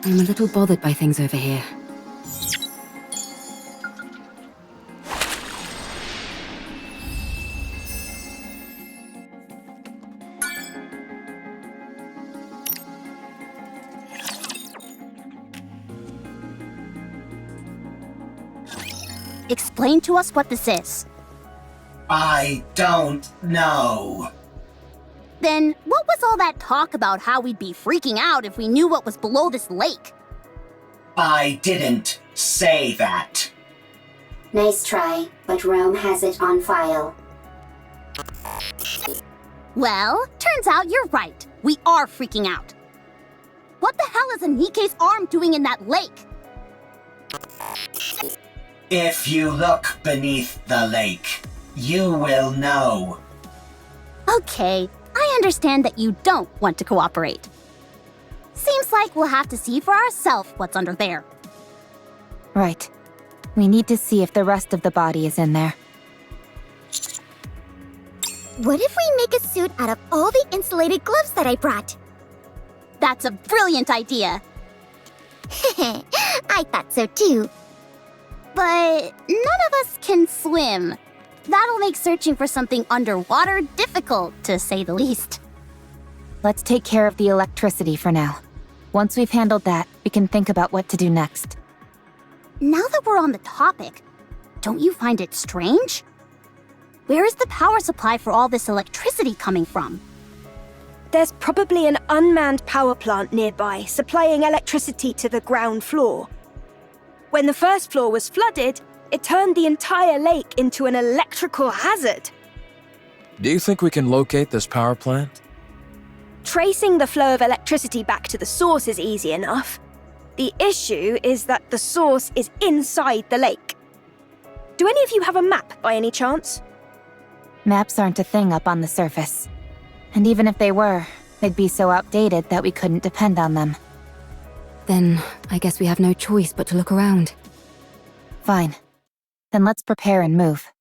I'm a little bothered by things over here. Explain to us what this is. I don't know. Then what was all that talk about how we'd be freaking out if we knew what was below this lake? I didn't say that. Nice try, but Rome has it on file. Well, turns out you're right. We are freaking out. What the hell is a Nikke's arm doing in that lake? If you look beneath the lake, you will know. Okay, I understand that you don't want to cooperate. Seems like we'll have to see for ourselves what's under there. Right. We need to see if the rest of the body is in there. What if we make a suit out of all the insulated gloves that I brought? That's a brilliant idea. I thought so too. But none of us can swim. That'll make searching for something underwater difficult, to say the least. Let's take care of the electricity for now. Once we've handled that, we can think about what to do next. Now that we're on the topic, don't you find it strange? Where is the power supply for all this electricity coming from? There's probably an unmanned power plant nearby, supplying electricity to the ground floor. When the first floor was flooded, it turned the entire lake into an electrical hazard. Do you think we can locate this power plant? Tracing the flow of electricity back to the source is easy enough. The issue is that the source is inside the lake. Do any of you have a map by any chance? Maps aren't a thing up on the surface. And even if they were, they'd be so outdated that we couldn't depend on them. Then, I guess we have no choice but to look around. Fine. Then let's prepare and move.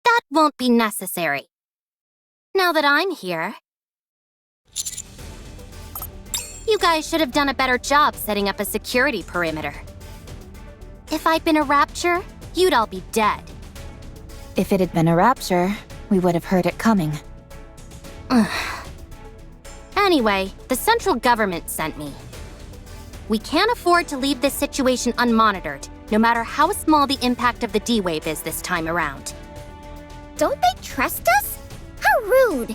That won't be necessary. Now that I'm here, you guys should have done a better job setting up a security perimeter. If I'd been a rapture, you'd all be dead. If it had been a rapture, we would have heard it coming. Anyway, the central government sent me. We can't afford to leave this situation unmonitored, no matter how small the impact of the D-Wave is this time around. Don't they trust us? How rude!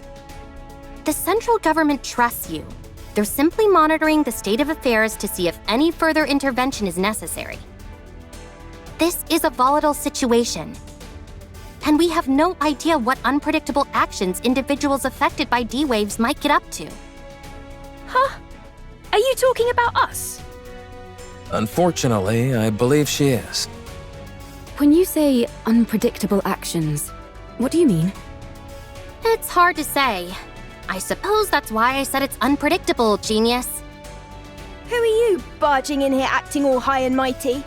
The central government trusts you. They're simply monitoring the state of affairs to see if any further intervention is necessary. This is a volatile situation, and we have no idea what unpredictable actions individuals affected by D-Waves might get up to. Huh? Are you talking about us? Unfortunately, I believe she is. When you say unpredictable actions, what do you mean? It's hard to say. I suppose that's why I said it's unpredictable, genius. Who are you, barging in here acting all high and mighty?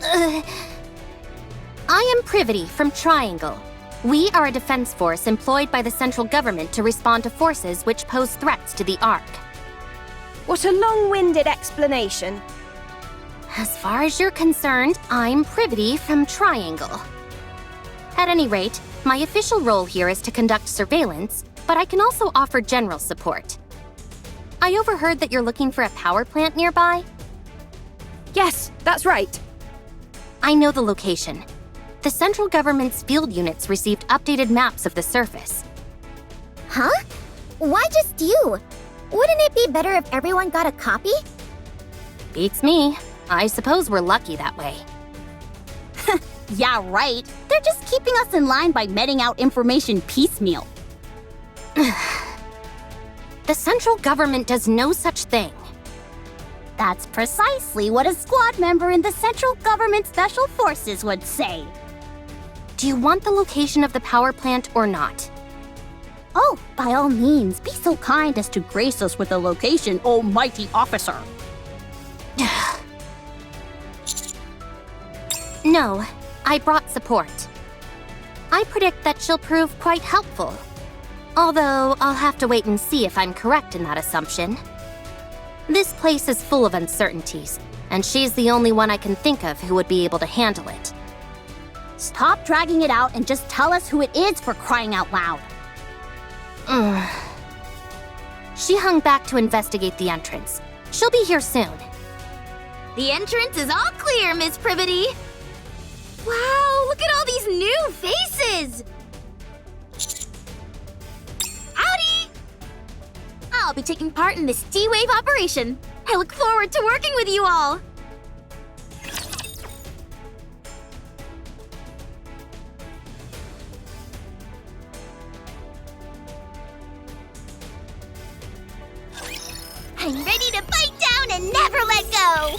I am Privity from Triangle. We are a defense force employed by the central government to respond to forces which pose threats to the Ark. What a long-winded explanation. As far as you're concerned, I'm Privity from Triangle. At any rate, my official role here is to conduct surveillance, but I can also offer general support. I overheard that you're looking for a power plant nearby? Yes, that's right. I know the location. The central government's field units received updated maps of the surface. Huh? Why just you? Wouldn't it be better if everyone got a copy? Beats me. I suppose we're lucky that way. Yeah, right. They're just keeping us in line by meting out information piecemeal. The central government does no such thing. That's precisely what a squad member in the Central Government Special Forces would say. Do you want the location of the power plant or not? Oh, by all means, be so kind as to grace us with the location, oh mighty officer. No, I brought support. I predict that she'll prove quite helpful. Although, I'll have to wait and see if I'm correct in that assumption. This place is full of uncertainties, and she's the only one I can think of who would be able to handle it. Stop dragging it out and just tell us who it is, for crying out loud. She hung back to investigate the entrance. She'll be here soon. The entrance is all clear, Miss Privity. Wow, look at all these new faces! Howdy! I'll be taking part in this D-Wave operation. I look forward to working with you all. I'm ready to bite down and never let go!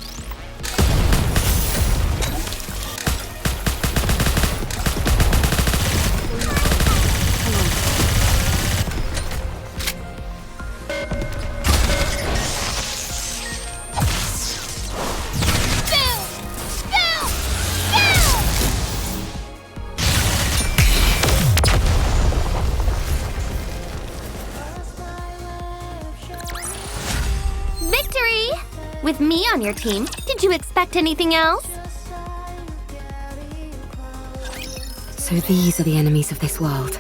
Victory! With me on your team, did you expect anything else? So these are the enemies of this world.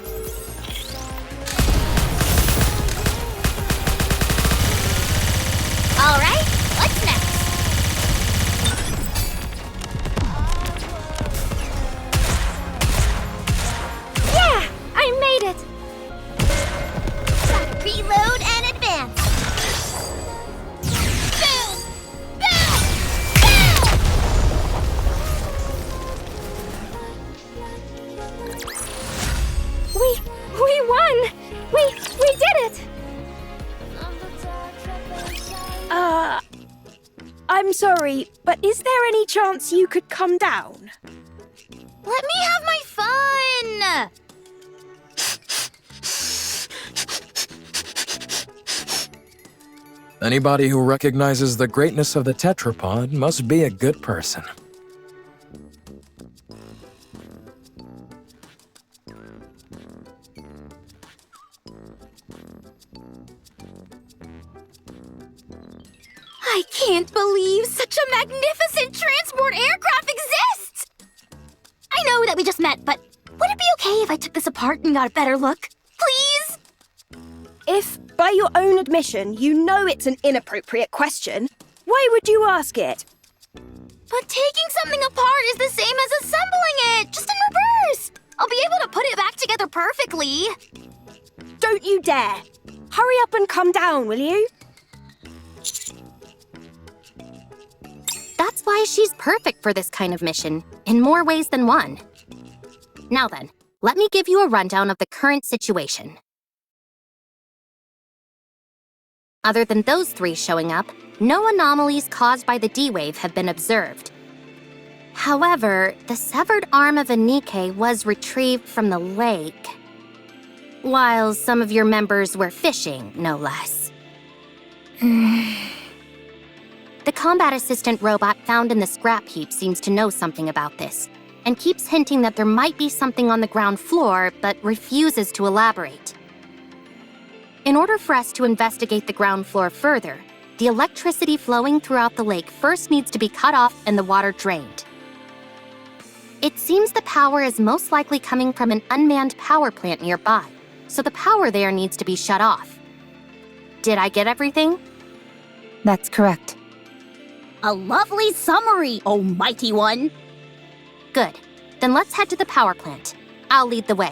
All right, what's next? Yeah, I made it! Gotta reload and advance. Boom! Boom! We won! We did it! I'm sorry, but is there any chance you could come down? Let me have my fun! Anybody who recognizes the greatness of the tetrapod must be a good person. I can't believe such a magnificent transport aircraft exists! I know that we just met, but would it be okay if I took this apart and got a better look? Please? If, by your own admission, you know it's an inappropriate question, why would you ask it? But taking something apart is the same as assembling it, just in reverse! I'll be able to put it back together perfectly. Don't you dare! Hurry up and come down, will you? That's why she's perfect for this kind of mission, in more ways than one. Now then, let me give you a rundown of the current situation. Other than those three showing up, no anomalies caused by the D-Wave have been observed. However, the severed arm of a Nikke was retrieved from the lake, while some of your members were fishing, no less. The combat assistant robot found in the scrap heap seems to know something about this, and keeps hinting that there might be something on the ground floor, but refuses to elaborate. In order for us to investigate the ground floor further, the electricity flowing throughout the lake first needs to be cut off and the water drained. It seems the power is most likely coming from an unmanned power plant nearby, so the power there needs to be shut off. Did I get everything? That's correct. A lovely summary, oh mighty one. Good. Then let's head to the power plant. I'll lead the way.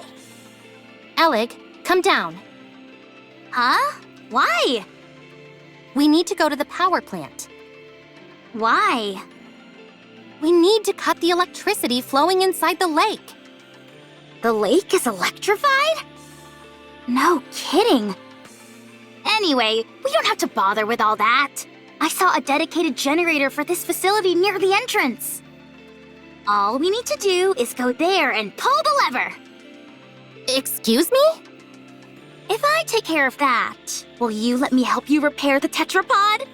Elig, come down. Huh? Why? We need to go to the power plant. Why? We need to cut the electricity flowing inside the lake. The lake is electrified? No kidding. Anyway, we don't have to bother with all that. I saw a dedicated generator for this facility near the entrance. All we need to do is go there and pull the lever. Excuse me? If I take care of that, will you let me help you repair the tetrapod?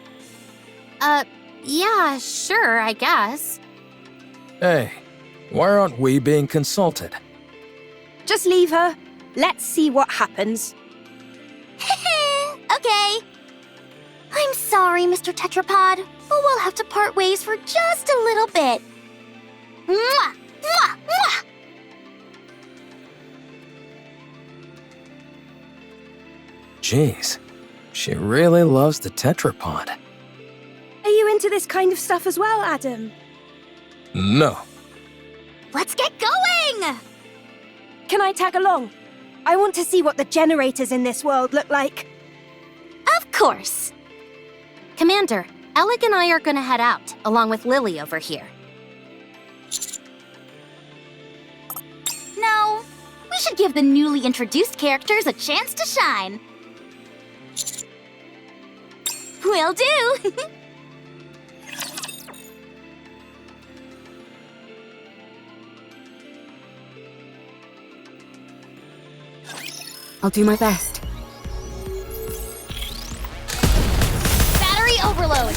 Yeah, sure, I guess. Hey, why aren't we being consulted? Just leave her. Let's see what happens. Okay. I'm sorry, Mr. Tetrapod, but we'll have to part ways for just a little bit. Mwah! Mwah! Mwah! Jeez, she really loves the tetrapod. Are you into this kind of stuff as well, Adam? No. Let's get going! Can I tag along? I want to see what the generators in this world look like. Of course. Commander, Alec and I are gonna head out, along with Lily over here. No, we should give the newly introduced characters a chance to shine. Will do! I'll do my best. Battery overload!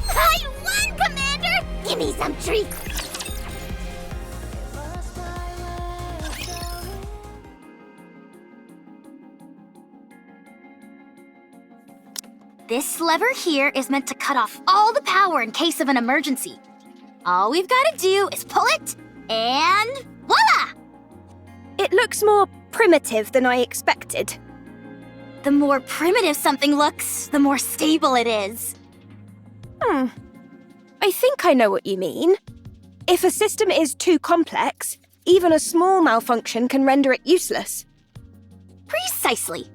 I won, Commander! Give me some treats! This lever here is meant to cut off all the power in case of an emergency. All we've got to do is pull it, and voila! It looks more primitive than I expected. The more primitive something looks, the more stable it is. I think I know what you mean. If a system is too complex, even a small malfunction can render it useless. Precisely.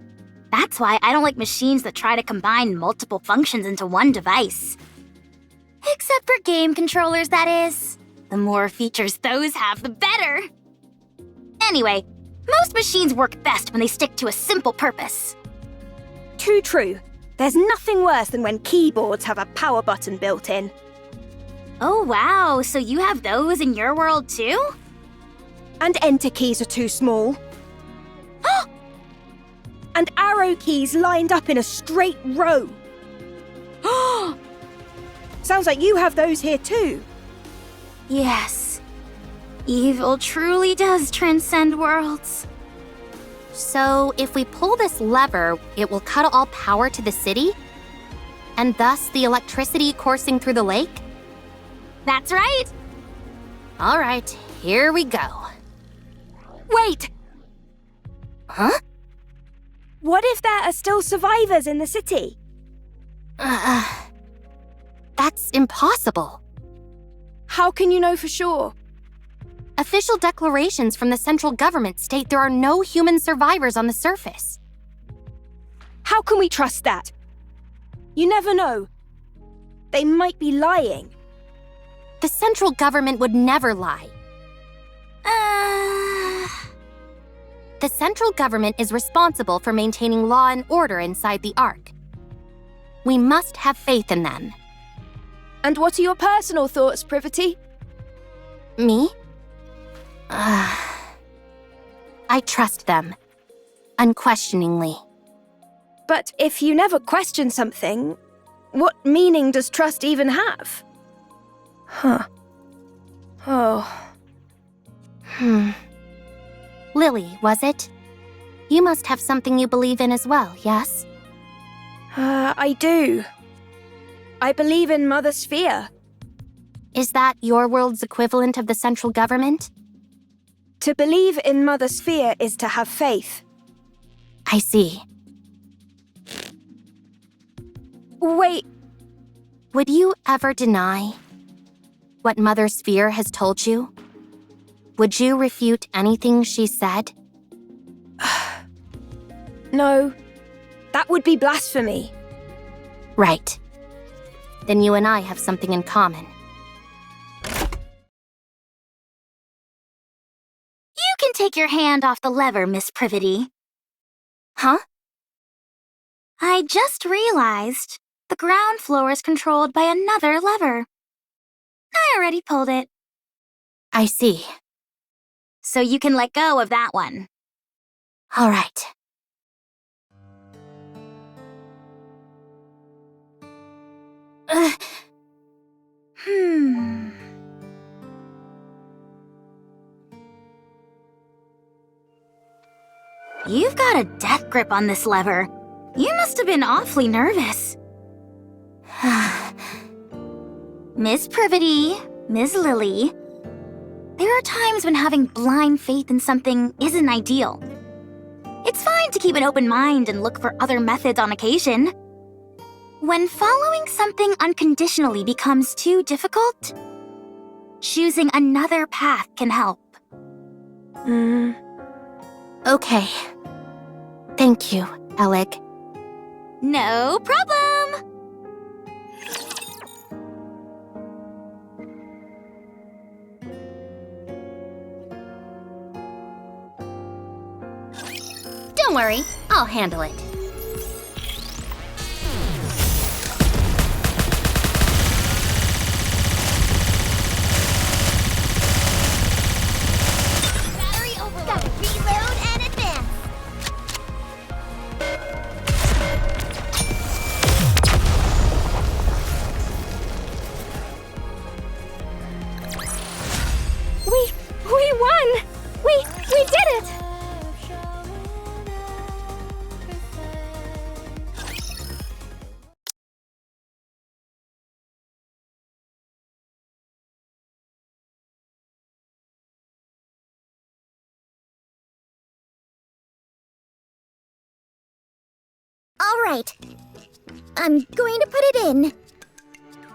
That's why I don't like machines that try to combine multiple functions into one device. Except for game controllers, that is. The more features those have, the better. Anyway, most machines work best when they stick to a simple purpose. Too true. There's nothing worse than when keyboards have a power button built in. Oh wow, so you have those in your world too? And enter keys are too small. And arrow keys lined up in a straight row. Sounds like you have those here too. Yes. Evil truly does transcend worlds. So, if we pull this lever, it will cut all power to the city? And thus the electricity coursing through the lake? That's right. All right, here we go. Wait! Huh? What if there are still survivors in the city? That's impossible. How can you know for sure? Official declarations from the central government state there are no human survivors on the surface. How can we trust that? You never know. They might be lying. The central government would never lie. The central government is responsible for maintaining law and order inside the Ark. We must have faith in them. And what are your personal thoughts, Privity? Me? I trust them. Unquestioningly. But if you never question something, what meaning does trust even have? Huh. Oh. Lily, was it? You must have something you believe in as well, yes? I do. I believe in Mother Sphere. Is that your world's equivalent of the central government? To believe in Mother Sphere is to have faith. I see. Wait, Would you ever deny what Mother Sphere has told you? Would you refute anything she said? no. That would be blasphemy. Right. Then you and I have something in common. You can take your hand off the lever, Miss Privity. Huh? I just realized the ground floor is controlled by another lever. I already pulled it. I see. So you can let go of that one. All right. You've got a death grip on this lever. You must have been awfully nervous. Miss Privity, Ms. Lily, there are times when having blind faith in something isn't ideal. It's fine to keep an open mind and look for other methods on occasion. When following something unconditionally becomes too difficult, choosing another path can help. Okay. Thank you, Alec. No problem! Don't worry, I'll handle it. Battery overload. Reload and advance. We won! We did it! All right. I'm going to put it in.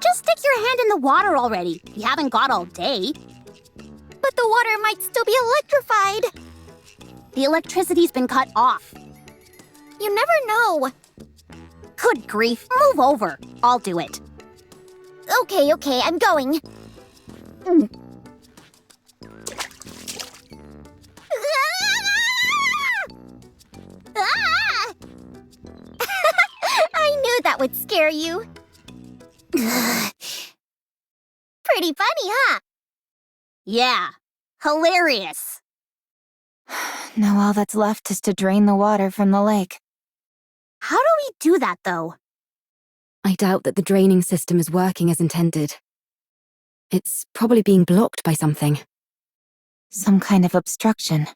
Just stick your hand in the water already. You haven't got all day. But the water might still be electrified. The electricity's been cut off. You never know. Good grief, move over. I'll do it. Okay, I'm going. Ah! I knew that would scare you. Pretty funny, huh? Yeah, hilarious. Now all that's left is to drain the water from the lake. How do we do that, though? I doubt that the draining system is working as intended. It's probably being blocked by something. Some kind of obstruction.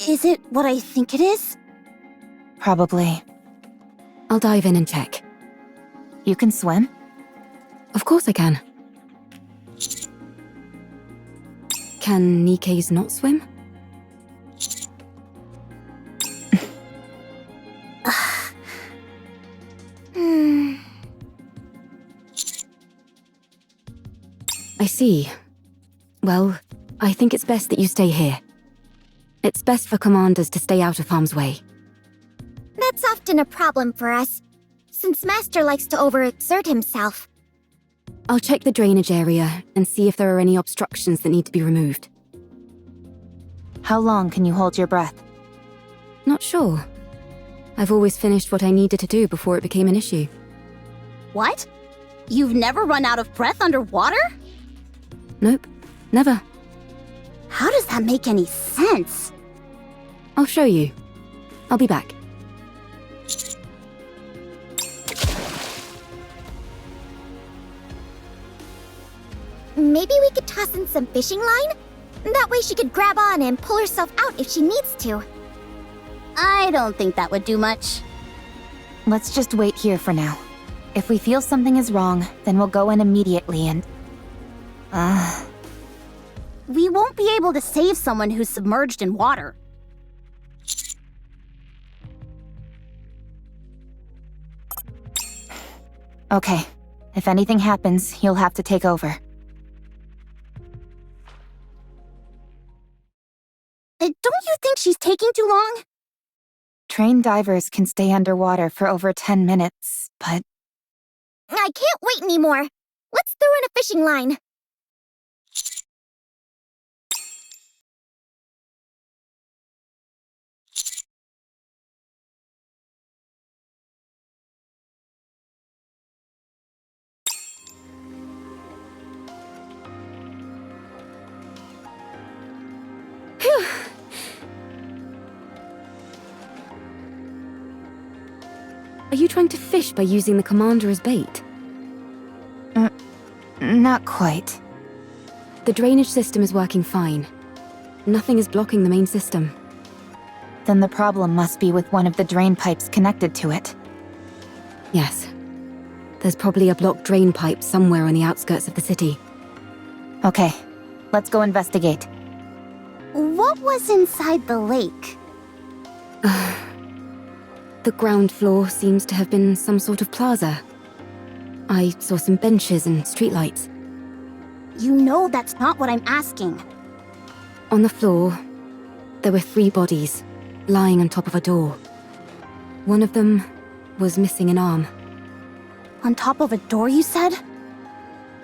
Is it what I think it is? Probably. I'll dive in and check. You can swim? Of course I can. Can Nikke's not swim? I see. Well, I think it's best that you stay here. It's best for commanders to stay out of harm's way. That's often a problem for us, since Master likes to overexert himself. I'll check the drainage area and see if there are any obstructions that need to be removed. How long can you hold your breath? Not sure. I've always finished what I needed to do before it became an issue. What? You've never run out of breath underwater? Nope, never. How does that make any sense? I'll show you. I'll be back. Maybe we could toss in some fishing line? That way she could grab on and pull herself out if she needs to. I don't think that would do much. Let's just wait here for now. If we feel something is wrong, then we'll go in immediately and... We won't be able to save someone who's submerged in water. Okay. If anything happens, you'll have to take over. Don't you think she's taking too long? Trained divers can stay underwater for over 10 minutes, but... I can't wait anymore. Let's throw in a fishing line. Are you trying to fish by using the commander as bait? Not quite. The drainage system is working fine. Nothing is blocking the main system. Then the problem must be with one of the drain pipes connected to it. Yes. There's probably a blocked drain pipe somewhere on the outskirts of the city. Okay, let's go investigate. What was inside the lake? The ground floor seems to have been some sort of plaza. I saw some benches and streetlights. You know that's not what I'm asking. On the floor, there were 3 bodies, lying on top of a door. One of them was missing an arm. On top of a door, you said?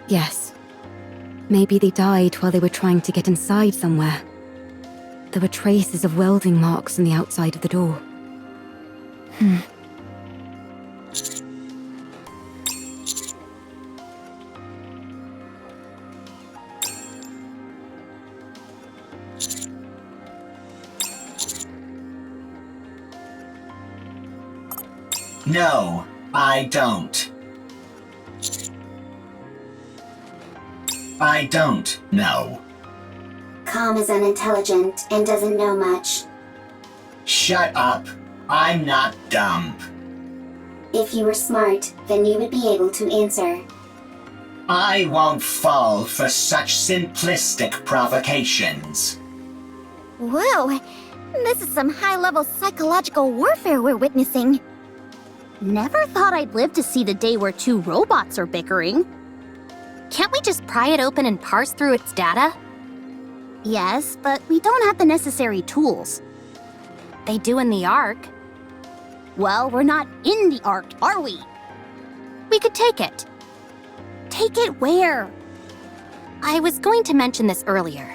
Yes. Maybe they died while they were trying to get inside somewhere. There were traces of welding marks on the outside of the door. No, I don't. I don't know. Com is unintelligent and doesn't know much. Shut up. I'm not dumb. If you were smart, then you would be able to answer. I won't fall for such simplistic provocations. Whoa, this is some high-level psychological warfare we're witnessing. Never thought I'd live to see the day where 2 robots are bickering. Can't we just pry it open and parse through its data? Yes, but we don't have the necessary tools. They do in the Ark. Well, we're not in the Ark, are we? We could take it. Take it where? I was going to mention this earlier.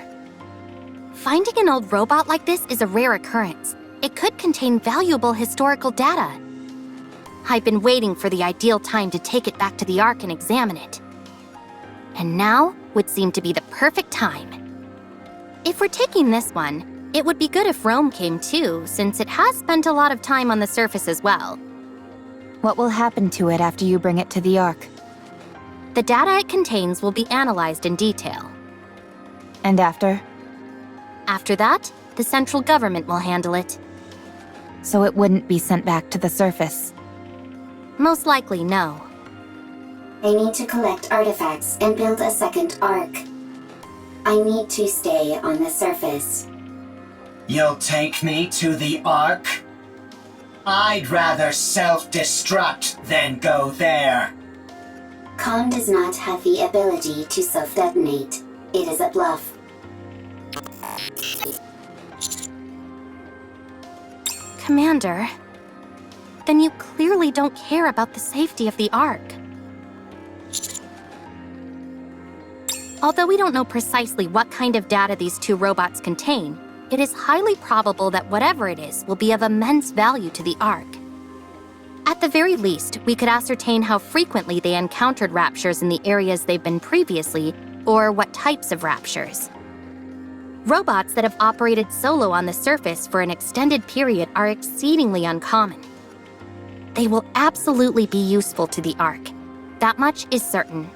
Finding an old robot like this is a rare occurrence. It could contain valuable historical data. I've been waiting for the ideal time to take it back to the Ark and examine it. And now would seem to be the perfect time. If we're taking this one, it would be good if Rome came too, since it has spent a lot of time on the surface as well. What will happen to it after you bring it to the Ark? The data it contains will be analyzed in detail. And after? After that, the central government will handle it. So it wouldn't be sent back to the surface? Most likely, no. I need to collect artifacts and build a second Ark. I need to stay on the surface. You'll take me to the Ark? I'd rather self-destruct than go there. Com does not have the ability to self-detonate. It is a bluff. Commander, then you clearly don't care about the safety of the Ark. Although we don't know precisely what kind of data these 2 robots contain, it is highly probable that whatever it is will be of immense value to the Ark. At the very least, we could ascertain how frequently they encountered raptures in the areas they've been previously, or what types of raptures. Robots that have operated solo on the surface for an extended period are exceedingly uncommon. They will absolutely be useful to the Ark. That much is certain.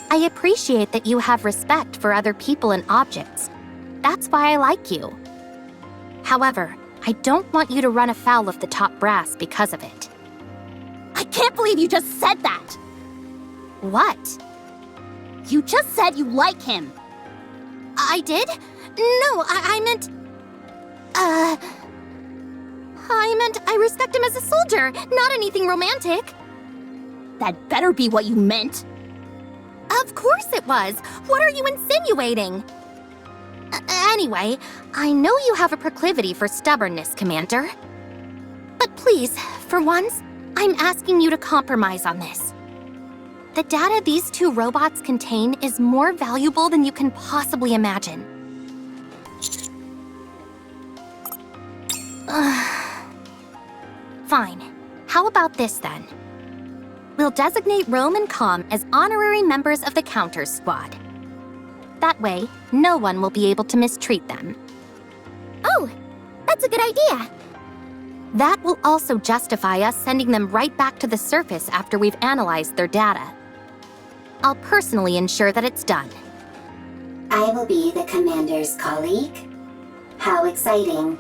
I appreciate that you have respect for other people and objects. That's why I like you. However, I don't want you to run afoul of the top brass because of it. I can't believe you just said that! What? You just said you like him. I did? No, I meant... I meant I respect him as a soldier, not anything romantic. That better be what you meant. Of course it was. What are you insinuating? Anyway, I know you have a proclivity for stubbornness, Commander. But please, for once, I'm asking you to compromise on this. The data these 2 robots contain is more valuable than you can possibly imagine. Fine. How about this then? We'll designate Rome and Com as honorary members of the Counters Squad. That way, no one will be able to mistreat them. Oh, that's a good idea. That will also justify us sending them right back to the surface after we've analyzed their data. I'll personally ensure that it's done. I will be the commander's colleague? How exciting.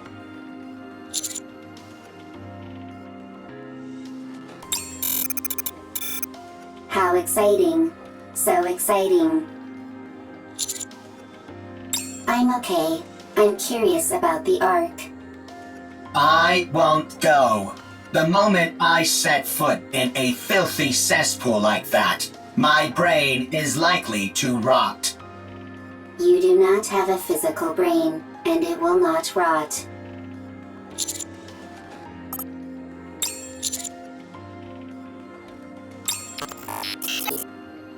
How exciting. So exciting. I'm okay. I'm curious about the Ark. I won't go. The moment I set foot in a filthy cesspool like that, my brain is likely to rot. You do not have a physical brain, and it will not rot.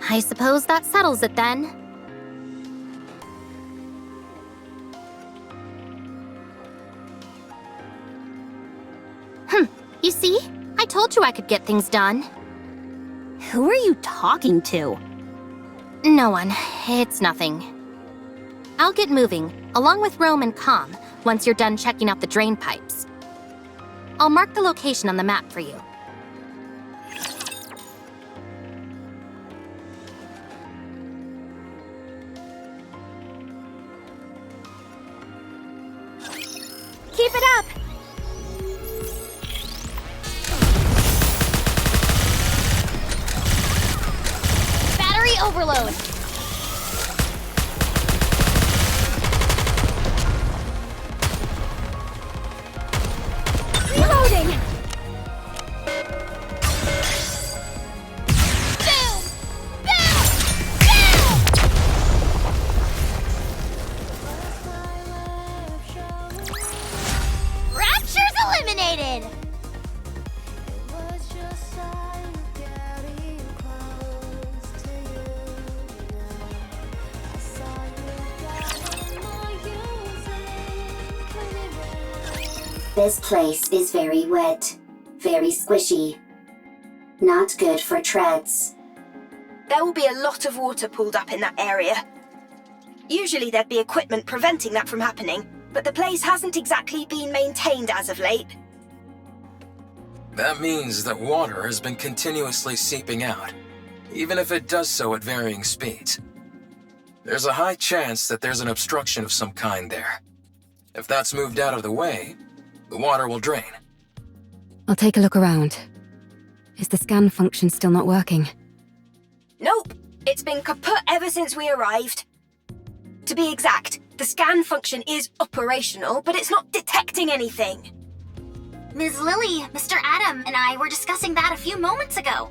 I suppose that settles it then. You see? I told you I could get things done. Who are you talking to? No one. It's nothing. I'll get moving, along with Rome and Com, once you're done checking out the drain pipes. I'll mark the location on the map for you. Keep it up! Battery overload. Reloading! Boom! Boom! Boom! Rapture's eliminated! This place is very wet, very squishy. Not good for treads. There will be a lot of water pooled up in that area. Usually there'd be equipment preventing that from happening, but the place hasn't exactly been maintained as of late. That means that water has been continuously seeping out, even if it does so at varying speeds. There's a high chance that there's an obstruction of some kind there. If that's moved out of the way, the water will drain. I'll take a look around. Is the scan function still not working? Nope, it's been kaput ever since we arrived. To be exact, the scan function is operational, but it's not detecting anything. Ms. Lily, Mr. Adam, and I were discussing that a few moments ago.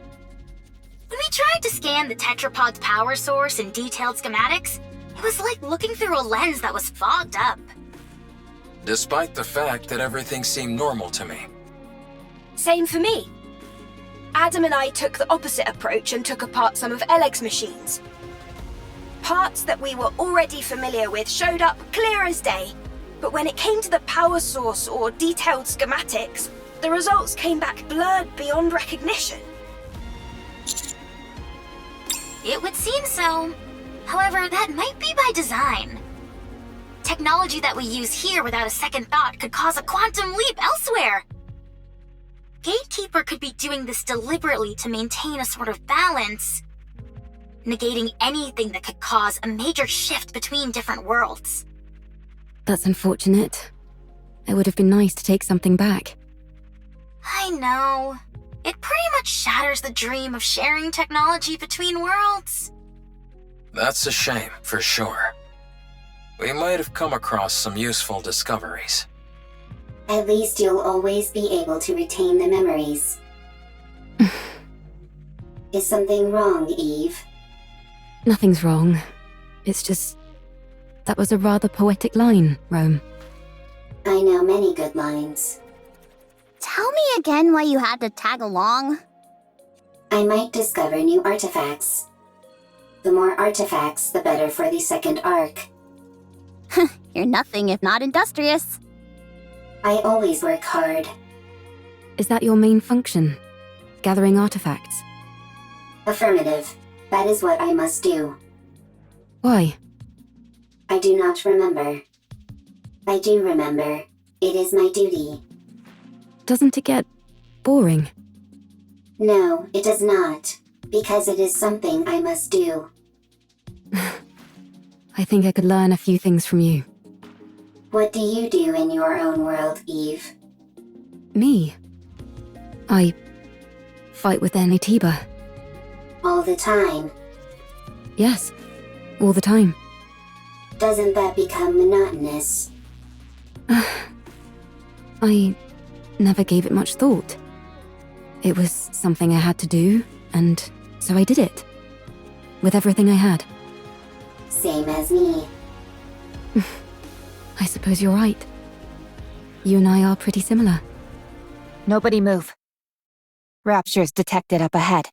When we tried to scan the tetrapod's power source in detailed schematics, it was like looking through a lens that was fogged up. Despite the fact that everything seemed normal to me. Same for me. Adam and I took the opposite approach and took apart some of Eleg's machines. Parts that we were already familiar with showed up clear as day, but when it came to the power source or detailed schematics, the results came back blurred beyond recognition. It would seem so. However, that might be by design. Technology that we use here without a second thought could cause a quantum leap elsewhere. Gatekeeper could be doing this deliberately to maintain a sort of balance, negating anything that could cause a major shift between different worlds. That's unfortunate. It would have been nice to take something back. I know. It pretty much shatters the dream of sharing technology between worlds. That's a shame, for sure. We might have come across some useful discoveries. At least you'll always be able to retain the memories. Is something wrong, Eve? Nothing's wrong. It's just... that was a rather poetic line, Rome. I know many good lines. Tell me again why you had to tag along. I might discover new artifacts. The more artifacts, the better for the second arc. You're nothing if not industrious. I always work hard. Is that your main function? Gathering artifacts? Affirmative. That is what I must do. Why? I do not remember. I do remember. It is my duty. Doesn't it get boring? No, it does not. Because it is something I must do. I think I could learn a few things from you. What do you do in your own world, Eve? Me? I fight with Anitiba. All the time. Yes, all the time. Doesn't that become monotonous? I never gave it much thought. It was something I had to do, and so I did it. With everything I had. Same as me. I suppose you're right. You and I are pretty similar. Nobody move. Raptures detected up ahead.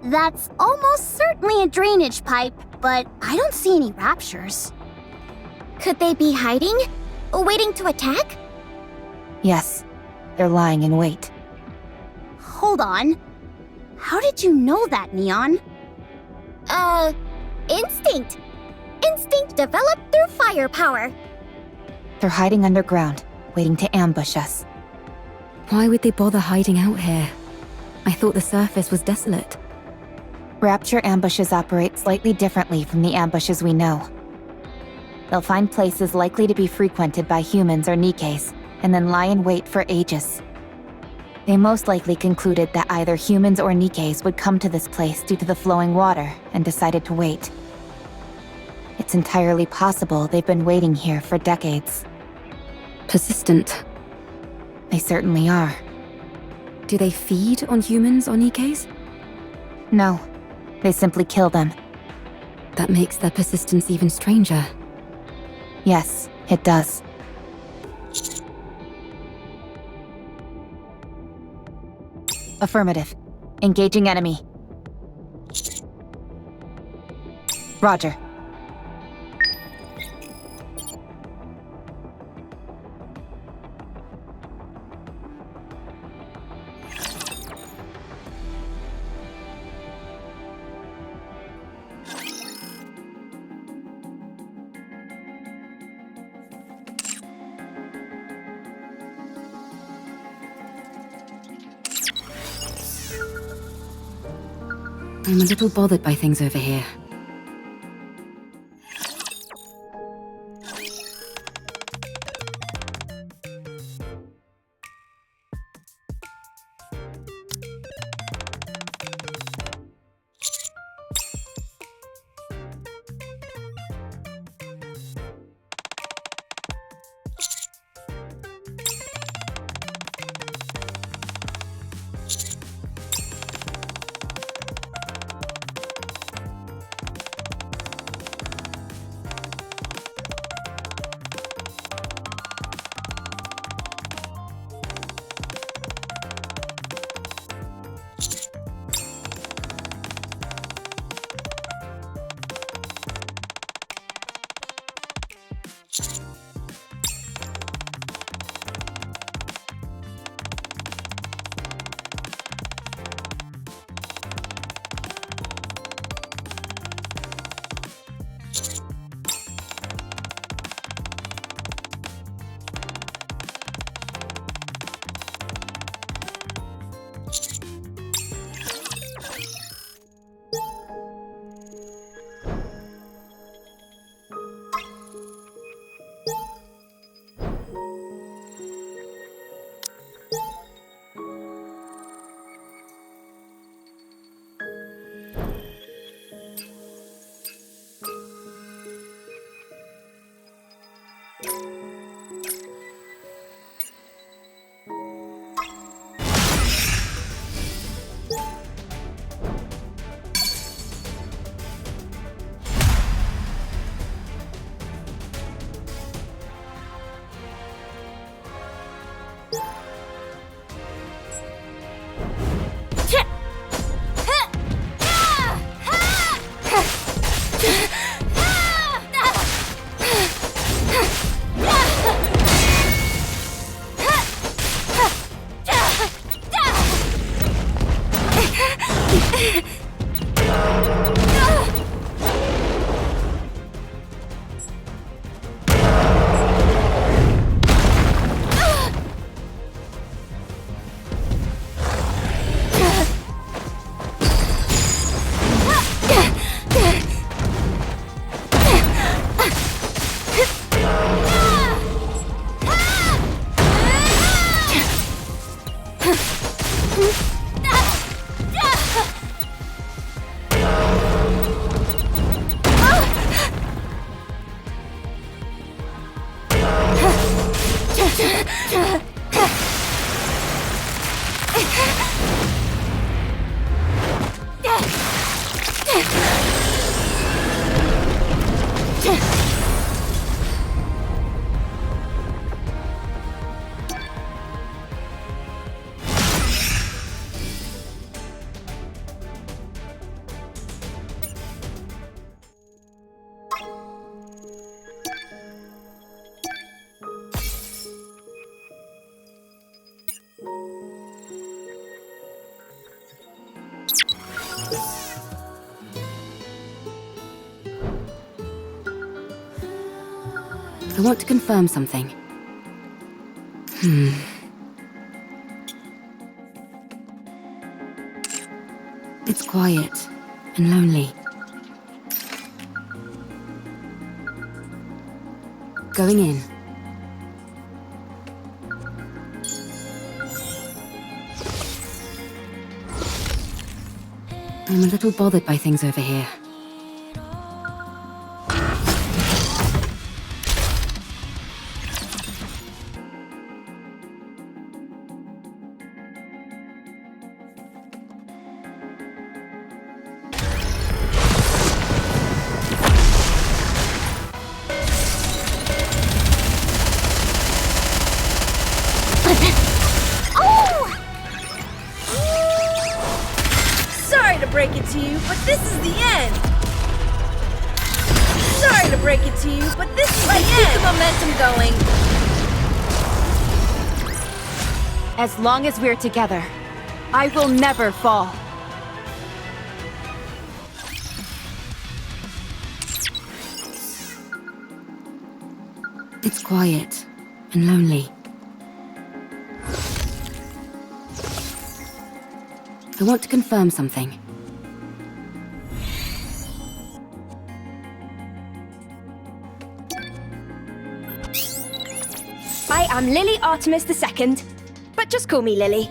That's almost certainly a drainage pipe, but I don't see any raptures. Could they be hiding? Waiting to attack? Yes, they're lying in wait. Hold on. How did you know that, Neon? Instinct. Instinct developed through firepower. They're hiding underground, waiting to ambush us. Why would they bother hiding out here? I thought the surface was desolate. Rapture ambushes operate slightly differently from the ambushes we know. They'll find places likely to be frequented by humans or Nikkes, and then lie in wait for ages. They most likely concluded that either humans or Nikkes would come to this place due to the flowing water, and decided to wait. It's entirely possible they've been waiting here for decades. Persistent. They certainly are. Do they feed on humans or Nikkes? No, they simply kill them. That makes their persistence even stranger. Yes, it does. Affirmative. Engaging enemy. Roger. I'm a little bothered by things over here. I want to confirm something. It's quiet and lonely. Going in. I'm a little bothered by things over here. Sorry to break it to you, but this is the end. Sorry to break it to you, but this is the end. Keep the momentum going. As long as we're together, I will never fall. It's quiet and lonely. I want to confirm something. I am Lily Artemis II, but just call me Lily.